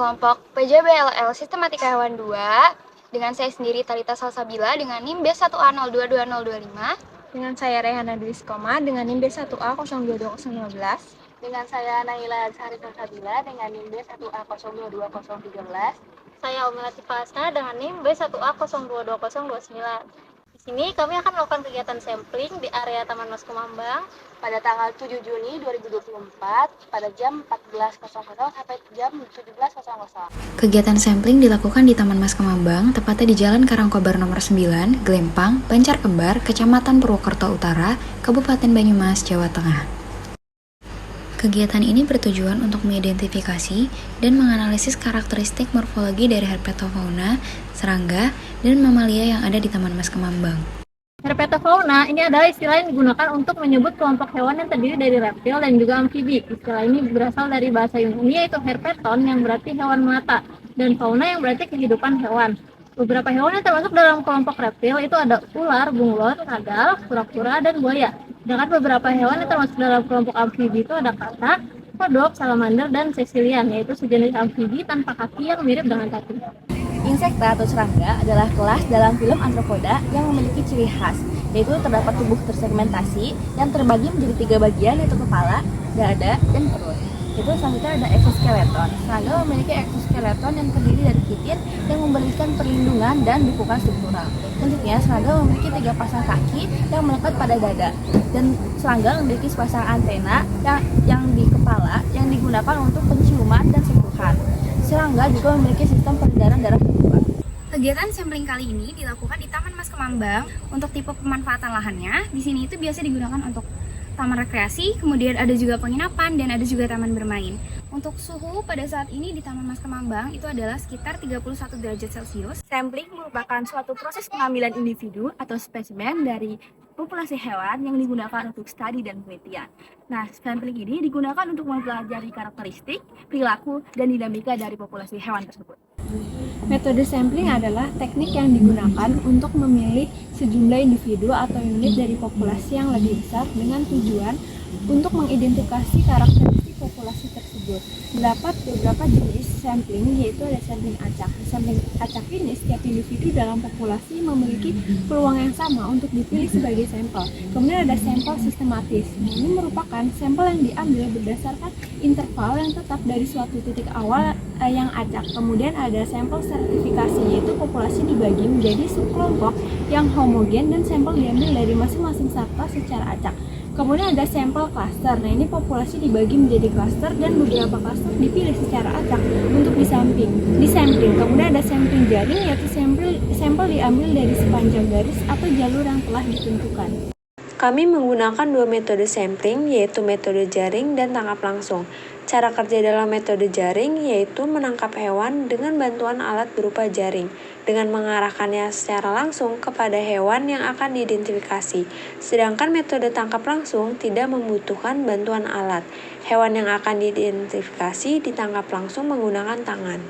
kelompok PJBLL Sistematika Hewan 2 dengan saya sendiri Talita Salsabila dengan NIM B1A022025, dengan saya Rehana Dwi Skoma dengan NIM B1A022015, dengan saya Naila Sari Salsabila dengan NIM B1A022013, saya Umi Latifah Asna dengan NIM B1A022029. Di sini kami akan melakukan kegiatan sampling di area Taman Mas Kemambang pada tanggal 7 Juni 2024 pada jam 14.00 sampai jam 17.00. Kegiatan sampling dilakukan di Taman Mas Kemambang, tepatnya di Jalan Karangkobar nomor 9, Glempang, Banjarkembar, Kecamatan Purwokerto Utara, Kabupaten Banyumas, Jawa Tengah. Kegiatan ini bertujuan untuk mengidentifikasi dan menganalisis karakteristik morfologi dari herpetofauna, serangga, dan mamalia yang ada di Taman Mas Kemambang. Herpetofauna ini adalah istilah yang digunakan untuk menyebut kelompok hewan yang terdiri dari reptil dan juga amfibi. Istilah ini berasal dari bahasa Yunani yaitu herpeton yang berarti hewan melata dan fauna yang berarti kehidupan hewan. Beberapa hewan yang termasuk dalam kelompok reptil itu ada ular, bunglon, kadal, kura-kura, dan buaya. Sedangkan beberapa hewan yang termasuk dalam kelompok amfibi itu ada katak, kodok, salamander, dan sesilian, yaitu sejenis amfibi tanpa kaki yang mirip dengan kaki. Insekta atau serangga adalah kelas dalam film Arthropoda yang memiliki ciri khas, yaitu terdapat tubuh tersegmentasi yang terbagi menjadi 3 bagian, yaitu kepala, dada, dan perut. Itu selanjutnya ada exoskeleton. Serangga memiliki exoskeleton yang terdiri dari kitin yang memberikan perlindungan dan dukungan struktural. Selanjutnya, serangga memiliki 3 pasang kaki yang melekat pada dada, dan serangga memiliki sepasang antena yang di kepala yang digunakan untuk penciuman dan sentuhan. Serangga juga memiliki sistem peredaran darah kedua. Kegiatan sampling kali ini dilakukan di Taman Mas Kemambang. Untuk tipe pemanfaatan lahannya, di sini itu biasa digunakan untuk taman rekreasi, kemudian ada juga penginapan, dan ada juga taman bermain. Untuk suhu pada saat ini di Taman Mas Kemambang itu adalah sekitar 31 derajat Celcius. Sampling merupakan suatu proses pengambilan individu atau spesimen dari populasi hewan yang digunakan untuk studi dan penelitian. Nah, sampling ini digunakan untuk mempelajari karakteristik, perilaku, dan dinamika dari populasi hewan tersebut. Metode sampling adalah teknik yang digunakan untuk memilih sejumlah individu atau unit dari populasi yang lebih besar dengan tujuan untuk mengidentifikasi karakteristik populasi tersebut. Terdapat beberapa jenis sampling, yaitu ada sampling acak. Sampling acak ini setiap individu dalam populasi memiliki peluang yang sama untuk dipilih sebagai sampel. Kemudian ada sampel sistematis. Ini merupakan sampel yang diambil berdasarkan interval yang tetap dari suatu titik awal yang acak. Kemudian ada sampel stratifikasi, yaitu populasi dibagi menjadi subkelompok yang homogen dan sampel diambil dari masing-masing satwa secara acak. Kemudian ada sampel klaster. Nah, ini populasi dibagi menjadi klaster dan beberapa klaster dipilih secara acak untuk disampling. Kemudian ada sampling jaring, yaitu sampel diambil dari sepanjang garis atau jalur yang telah ditentukan. Kami menggunakan 2 metode sampling, yaitu metode jaring dan tangkap langsung. Cara kerja dalam metode jaring yaitu menangkap hewan dengan bantuan alat berupa jaring, dengan mengarahkannya secara langsung kepada hewan yang akan diidentifikasi. Sedangkan metode tangkap langsung tidak membutuhkan bantuan alat. Hewan yang akan diidentifikasi ditangkap langsung menggunakan tangan.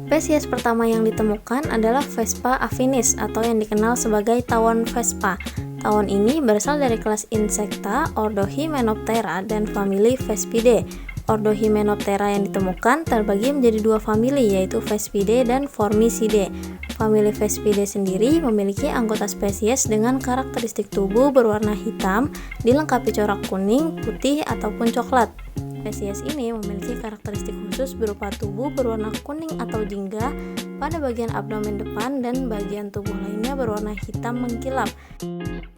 Spesies pertama yang ditemukan adalah Vespa affinis atau yang dikenal sebagai tawon Vespa. Tawon ini berasal dari kelas Insecta, ordo Hymenoptera, dan famili Vespidae. Ordo Hymenoptera yang ditemukan terbagi menjadi 2 famili, yaitu Vespidae dan Formicidae. Famili Vespidae sendiri memiliki anggota spesies dengan karakteristik tubuh berwarna hitam, dilengkapi corak kuning, putih, ataupun coklat. Spesies ini memiliki karakteristik khusus berupa tubuh berwarna kuning atau jingga pada bagian abdomen depan dan bagian tubuh lainnya berwarna hitam mengkilap.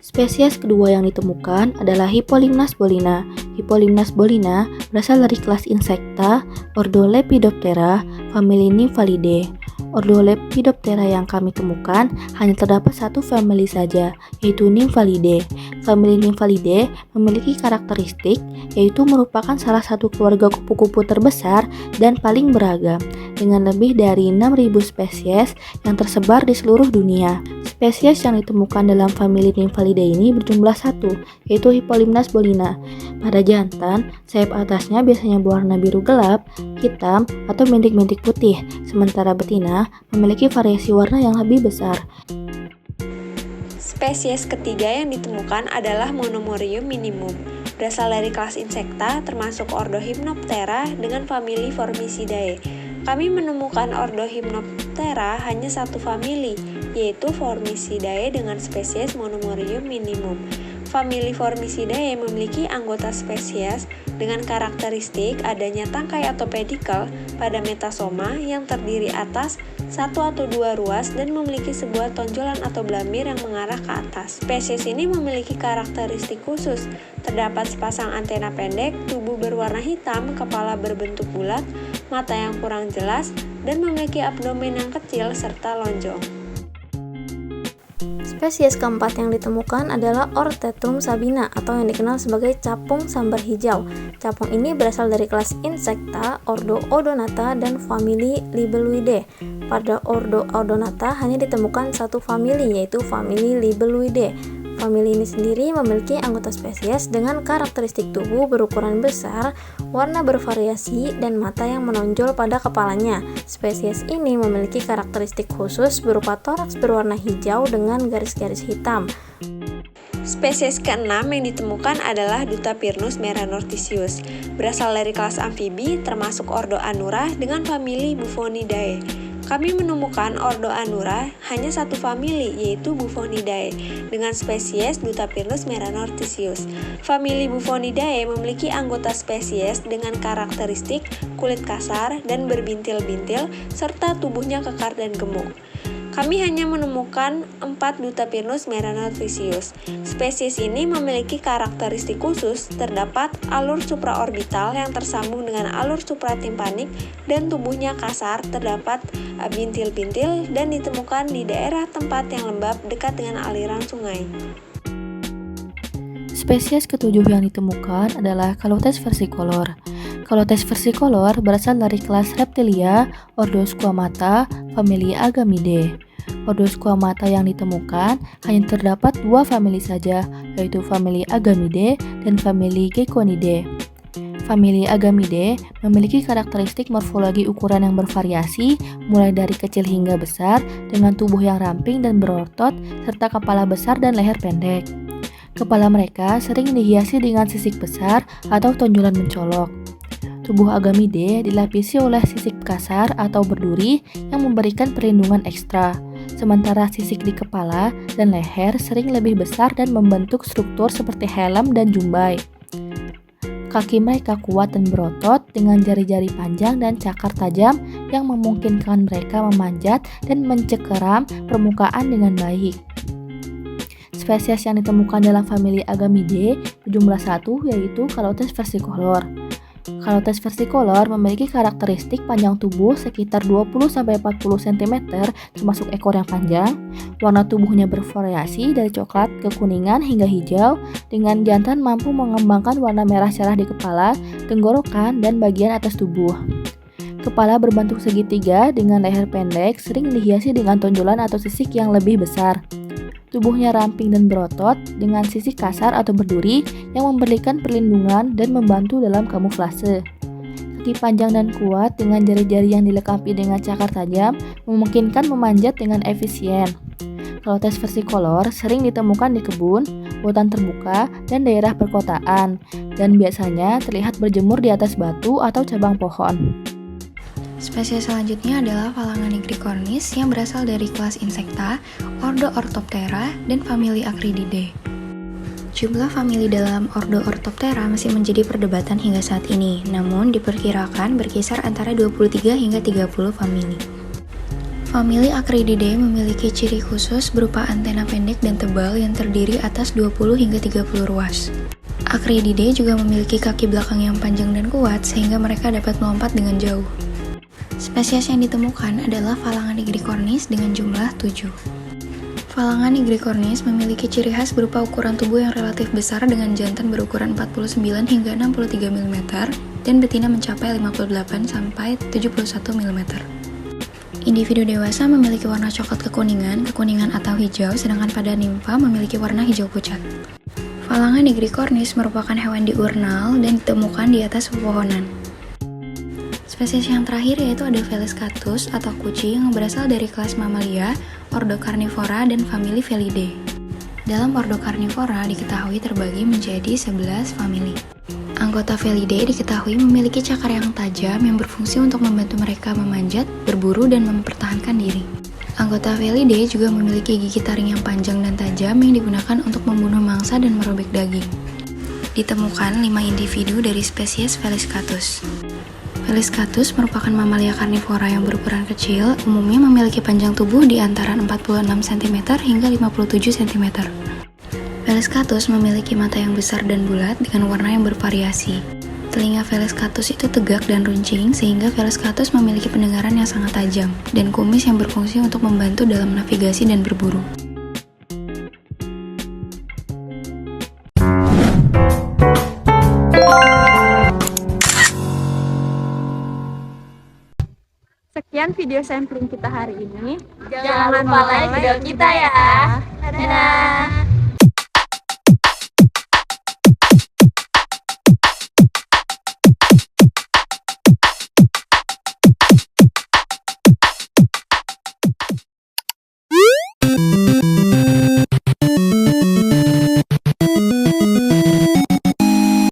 Spesies kedua yang ditemukan adalah Hippolimnas bolina. Hippolimnas bolina berasal dari kelas Insecta, ordo Lepidoptera, famili Nymphalidae. Ordo Lepidoptera yang kami temukan hanya terdapat 1 famili saja, yaitu Nymphalidae. Famili Nymphalidae memiliki karakteristik yaitu merupakan salah satu keluarga kupu-kupu terbesar dan paling beragam, dengan lebih dari 6.000 spesies yang tersebar di seluruh dunia. Spesies yang ditemukan dalam famili Nymphalidae ini berjumlah 1, yaitu Hippolimnas bolina. Pada jantan, sayap atasnya biasanya berwarna biru gelap, hitam, atau bintik-bintik putih, sementara betina memiliki variasi warna yang lebih besar. Spesies ketiga yang ditemukan adalah Monomorium minimum, berasal dari kelas Insecta termasuk ordo Hymenoptera dengan famili Formicidae. Kami menemukan ordo Hymenoptera hanya satu famili, yaitu Formicidae dengan spesies Monomorium minimum. Famili Formicidae memiliki anggota spesies dengan karakteristik adanya tangkai atau pedikel pada metasoma yang terdiri atas satu atau dua ruas dan memiliki sebuah tonjolan atau blamir yang mengarah ke atas. Spesies ini memiliki karakteristik khusus. Terdapat sepasang antena pendek, tubuh berwarna hitam, kepala berbentuk bulat, mata yang kurang jelas, dan memiliki abdomen yang kecil serta lonjong. Spesies keempat yang ditemukan adalah Orthotrum sabina atau yang dikenal sebagai capung sambar hijau. Capung ini berasal dari kelas Insecta, ordo Odonata, dan famili Libeluidae. Pada ordo Odonata hanya ditemukan satu famili, yaitu famili Libeluidae. Famili ini sendiri memiliki anggota spesies dengan karakteristik tubuh berukuran besar, warna bervariasi, dan mata yang menonjol pada kepalanya. Spesies ini memiliki karakteristik khusus berupa toraks berwarna hijau dengan garis-garis hitam. Spesies keenam yang ditemukan adalah Dutapirnus meranortisius, berasal dari kelas amfibi termasuk ordo Anura dengan famili Buffonidae. Kami menemukan ordo Anura hanya satu famili, yaitu Buffonidae, dengan spesies Dutapirnus meranortisius. Famili Buffonidae memiliki anggota spesies dengan karakteristik kulit kasar dan berbintil-bintil, serta tubuhnya kekar dan gemuk. Kami hanya menemukan 4 Dutapirnus meranortisius. Spesies ini memiliki karakteristik khusus, terdapat alur supraorbital yang tersambung dengan alur supratimpanik dan tubuhnya kasar, terdapat bintil-bintil dan ditemukan di daerah tempat yang lembab dekat dengan aliran sungai. Spesies ketujuh yang ditemukan adalah Calotes versicolor. Calotes versicolor berasal dari kelas Reptilia, ordo Squamata, famili Agamidae. Ordo Squamata yang ditemukan hanya terdapat dua famili saja, yaitu famili Agamidae dan famili Geckonidae. Famili Agamidae memiliki karakteristik morfologi ukuran yang bervariasi, mulai dari kecil hingga besar, dengan tubuh yang ramping dan berotot, serta kepala besar dan leher pendek. Kepala mereka sering dihiasi dengan sisik besar atau tonjolan mencolok. Tubuh Agamidae dilapisi oleh sisik kasar atau berduri yang memberikan perlindungan ekstra, sementara sisik di kepala dan leher sering lebih besar dan membentuk struktur seperti helm dan jumbai. Kaki mereka kuat dan berotot dengan jari-jari panjang dan cakar tajam yang memungkinkan mereka memanjat dan mencekeram permukaan dengan baik. Spesies yang ditemukan dalam famili Agamidae berjumlah 1, yaitu Calotes versicolor. Calotes versicolor memiliki karakteristik panjang tubuh sekitar 20-40 cm termasuk ekor yang panjang. Warna tubuhnya bervariasi dari coklat ke kuningan hingga hijau, dengan jantan mampu mengembangkan warna merah cerah di kepala, tenggorokan, dan bagian atas tubuh. Kepala berbentuk segitiga dengan leher pendek, sering dihiasi dengan tonjolan atau sisik yang lebih besar. Tubuhnya ramping dan berotot dengan sisik kasar atau berduri yang memberikan perlindungan dan membantu dalam kamuflase. Kaki panjang dan kuat dengan jari-jari yang dilengkapi dengan cakar tajam memungkinkan memanjat dengan efisien. Calotes versicolor sering ditemukan di kebun, hutan terbuka, dan daerah perkotaan, dan biasanya terlihat berjemur di atas batu atau cabang pohon. Spesies selanjutnya adalah Phalanga nigricornis yang berasal dari kelas Insecta, ordo Orthoptera, dan famili Acrididae. Jumlah famili dalam ordo Orthoptera masih menjadi perdebatan hingga saat ini, namun diperkirakan berkisar antara 23 hingga 30 famili. Famili Acrididae memiliki ciri khusus berupa antena pendek dan tebal yang terdiri atas 20 hingga 30 ruas. Acrididae juga memiliki kaki belakang yang panjang dan kuat sehingga mereka dapat melompat dengan jauh. Spesies yang ditemukan adalah Phalanga nigricornis dengan jumlah 7. Phalanga nigricornis memiliki ciri khas berupa ukuran tubuh yang relatif besar dengan jantan berukuran 49 hingga 63 mm dan betina mencapai 58 sampai 71 mm. Individu dewasa memiliki warna coklat kekuningan atau hijau, sedangkan pada nimfa memiliki warna hijau pucat. Phalanga nigricornis merupakan hewan diurnal dan ditemukan di atas pepohonan. Spesies yang terakhir yaitu ada Felis catus atau kucing yang berasal dari kelas Mammalia, ordo Carnivora, dan famili Felidae. Dalam ordo Carnivora diketahui terbagi menjadi 11 famili. Anggota Felidae diketahui memiliki cakar yang tajam yang berfungsi untuk membantu mereka memanjat, berburu, dan mempertahankan diri. Anggota Felidae juga memiliki gigi taring yang panjang dan tajam yang digunakan untuk membunuh mangsa dan merobek daging. Ditemukan 5 individu dari spesies Feliscatus. Feliscatus merupakan mamalia karnivora yang berukuran kecil, umumnya memiliki panjang tubuh di antara 46 cm hingga 57 cm. Feliscatus memiliki mata yang besar dan bulat dengan warna yang bervariasi. Telinga Feliscatus itu tegak dan runcing sehingga Feliscatus memiliki pendengaran yang sangat tajam dan kumis yang berfungsi untuk membantu dalam navigasi dan berburu. Sekian video sampling kita hari ini. Jangan lupa like video kita ya. Dadah.